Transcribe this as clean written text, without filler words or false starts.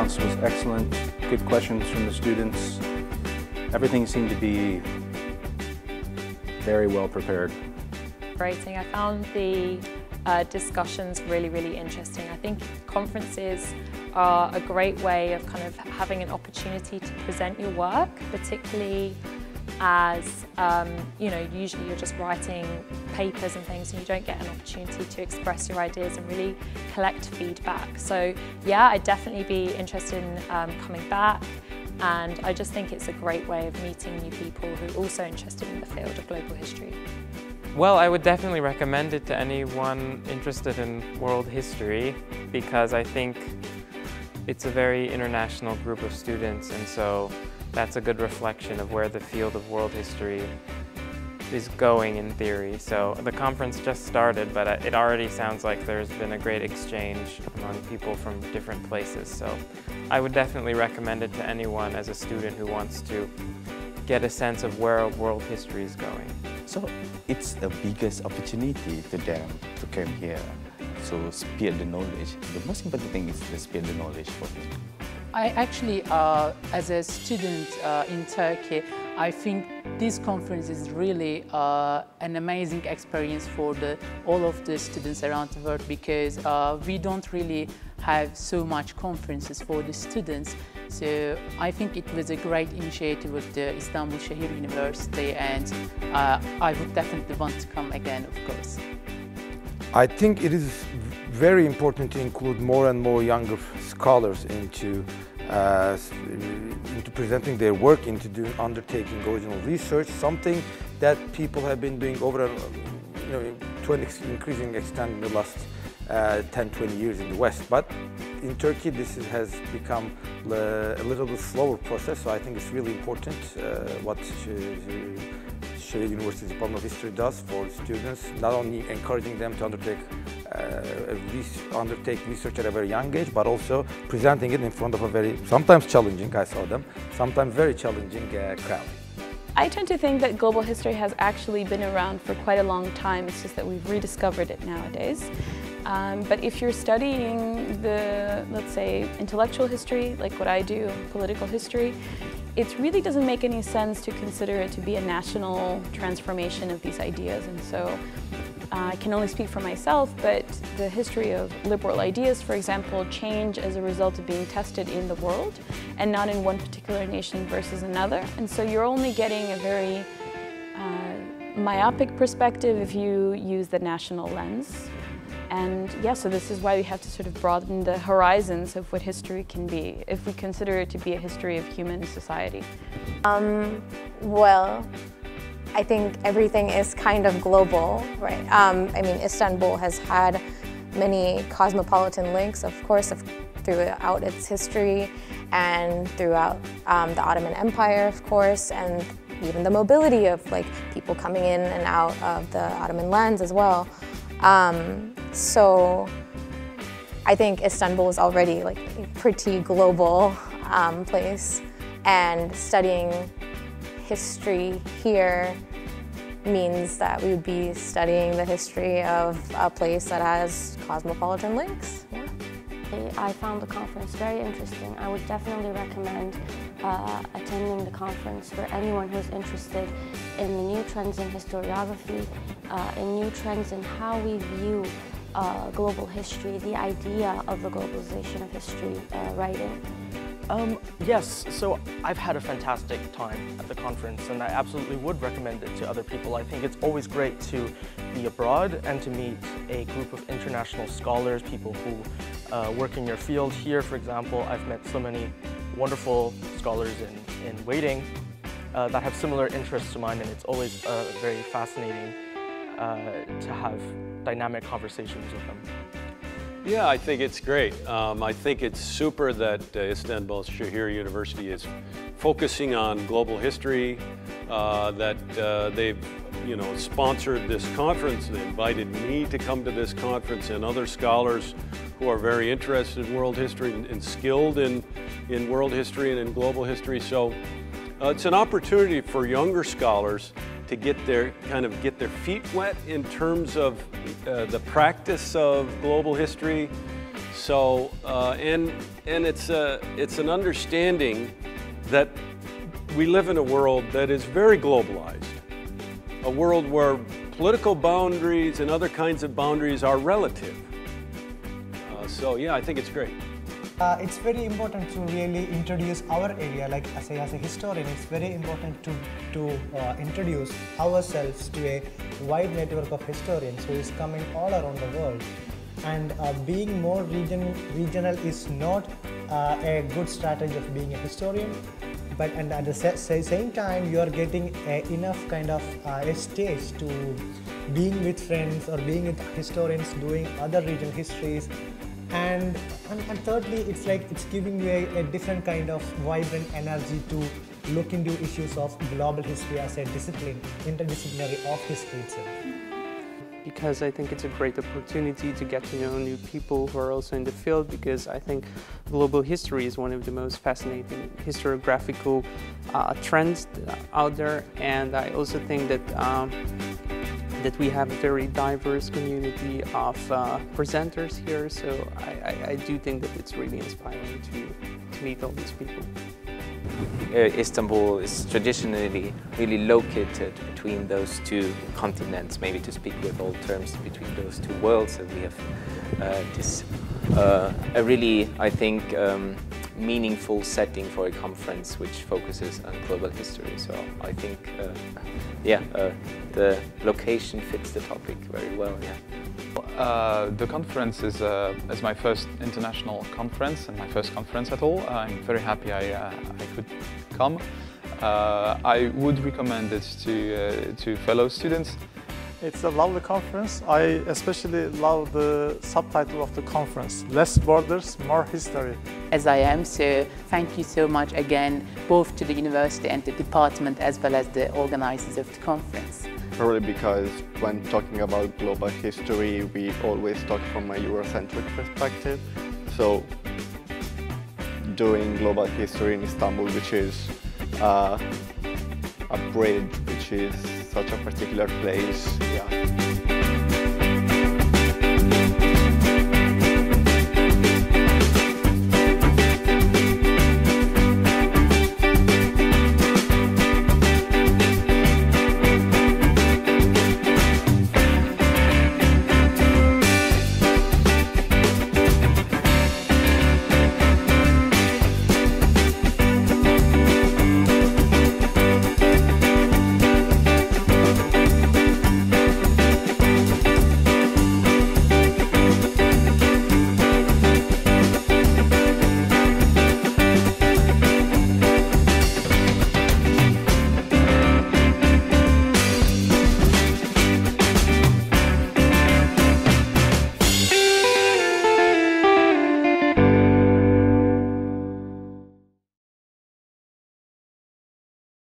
response was excellent, good questions from the students. Everything seemed to be very well prepared. I found the discussions really interesting. I think conferences are a great way of kind of having an opportunity to present your work, particularly as, you know, usually you're just writing papers and things and you don't get an opportunity to express your ideas and really collect feedback. So yeah, I'd definitely be interested in coming back, and I just think it's a great way of meeting new people who are also interested in the field of global history. Well, I would definitely recommend it to anyone interested in world history, because I think it's a very international group of students, and so that's a good reflection of where the field of world history is going in theory. So the conference just started, but it already sounds like there's been a great exchange among people from different places. So I would definitely recommend it to anyone as a student who wants to get a sense of where world history is going. So it's the biggest opportunity to them to come here, so spread the knowledge. The most important thing is to spread the knowledge for them. I actually, as a student in Turkey, I think this conference is really an amazing experience for all of the students around the world, because we don't really have so much conferences for the students. So I think it was a great initiative with the Istanbul Şehir University, and I would definitely want to come again, of course. I think it is very important to include more and more younger scholars into presenting their work, into undertaking original research, something that people have been doing over to an increasing extent in the last 10-20 years in the West. But in Turkey, this has become a little bit slower process, so I think it's really important what Şehir University Department of History does for students, not only encouraging them to undertake research at a very young age, but also presenting it in front of a very, sometimes challenging, I saw them, sometimes very challenging crowd. I tend to think that global history has actually been around for quite a long time. It's just that we've rediscovered it nowadays. But if you're studying the, let's say, intellectual history, like what I do, political history, it really doesn't make any sense to consider it to be a national transformation of these ideas. And so I can only speak for myself, but the history of liberal ideas, for example, change as a result of being tested in the world and not in one particular nation versus another. And so you're only getting a very myopic perspective if you use the national lens. And yeah, so this is why we have to sort of broaden the horizons of what history can be, if we consider it to be a history of human society. Well, I think everything is kind of global, right? I mean, Istanbul has had many cosmopolitan links, of course, throughout its history and throughout the Ottoman Empire, of course, and even the mobility of like people coming in and out of the Ottoman lands as well. So I think Istanbul is already like a pretty global place, and studying history here means that we would be studying the history of a place that has cosmopolitan links. Yeah. I found the conference very interesting. I would definitely recommend attending the conference for anyone who's interested in the new trends in historiography, in new trends in how we view global history, the idea of the globalization of history writing. Yes, so I've had a fantastic time at the conference, and I absolutely would recommend it to other people. I think it's always great to be abroad and to meet a group of international scholars, people who work in your field. Here, for example, I've met so many wonderful scholars in waiting that have similar interests to mine, and it's always very fascinating to have dynamic conversations with them. Yeah, I think it's great. I think it's super that Istanbul Şehir University is focusing on global history, that they've sponsored this conference. They invited me to come to this conference and other scholars who are very interested in world history and skilled in world history and in global history. So it's an opportunity for younger scholars to get their feet wet in terms of the practice of global history. So, and it's an understanding that we live in a world that is very globalized, a world where political boundaries and other kinds of boundaries are relative. So yeah, I think it's great. It's very important to really introduce our area, like as a historian, it's very important to introduce ourselves to a wide network of historians who is coming all around the world. And being more regional is not a good strategy of being a historian, but and at the same time you are getting enough kind of a stage to being with friends or being with historians doing other regional histories. And thirdly, it's like it's giving you a different kind of vibrant energy to look into issues of global history as a discipline, interdisciplinary of history itself. Because I think it's a great opportunity to get to know new people who are also in the field, because I think global history is one of the most fascinating historiographical trends out there, and I also think that that we have a very diverse community of presenters here, so I do think that it's really inspiring to meet all these people. Istanbul is traditionally really located between those two continents, maybe to speak with old terms, between those two worlds, and we have this a really, I think, meaningful setting for a conference which focuses on global history. So I think, the location fits the topic very well. Yeah. The conference is my first international conference and my first conference at all. I'm very happy I could come. I would recommend it to fellow students. It's a lovely conference. I especially love the subtitle of the conference, Less Borders, More History. As I am, so thank you so much again, both to the university and the department, as well as the organizers of the conference. Probably because when talking about global history, we always talk from a Eurocentric perspective. So doing global history in Istanbul, which is a bridge, which is such a particular place. Yeah.